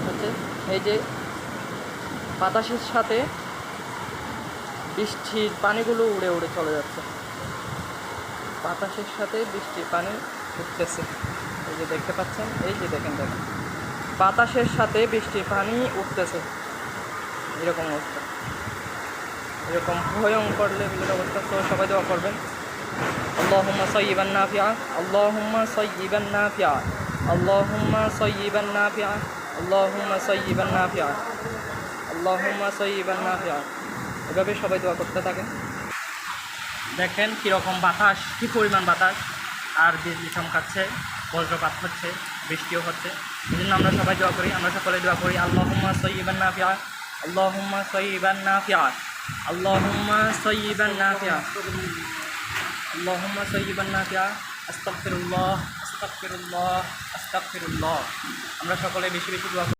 হচ্ছে এই যে বাতাসের সাথে বৃষ্টির পানিগুলো উড়ে উড়ে চলে যাচ্ছে। বাতাসের সাথে বৃষ্টির পানি উঠতেছে, এই যে দেখতে পাচ্ছেন, এই যে দেখেন বাতাসের সাথে বৃষ্টির পানি উঠতেছে। এরকম অবস্থা, এরকম ভয়ঙ্কর লেভেলের অবস্থা। তো সবাই দোয়া করবেন, আল্লাহুম্মা সাইয়্যিবান নাফিআ, আল্লাহুম্মা সাইয়্যিবান নাফিআ, আল্লাহুম্মা সাইয়্যিবান নাফিআ, আল্লাহুম্মা সাইয়্যিবান নাফিআ, আল্লাহুম্মা সাইয়্যিবান নাফিআ। এভাবে সবাই দোয়া করতে থাকেন। দেখেন কীরকম বাতাস, কী পরিমাণ বাতাস, আর বিজলি চমকাচ্ছে, বজ্রপাত হচ্ছে, বৃষ্টিও হচ্ছে। এই জন্য আমরা সবাই দোয়া করি, আমরা সকলে দোয়া করি, আল্লাহুম্মা সাইয়্যিবান নাফিআ, আল্লাহুম্মা সাইয়্যিবান নাফিআ, আল্লাহুম্মা সাইয়্যিবান নাফিআ, আল্লাহুম্মা সাইয়্যিবান নাফিআ, আস্তাগফিরুল্লাহ, আস্তাগফিরুল্লাহ, আস্তাগফিরুল্লাহ। আমরা সকলে বেশি বেশি দোয়া করি।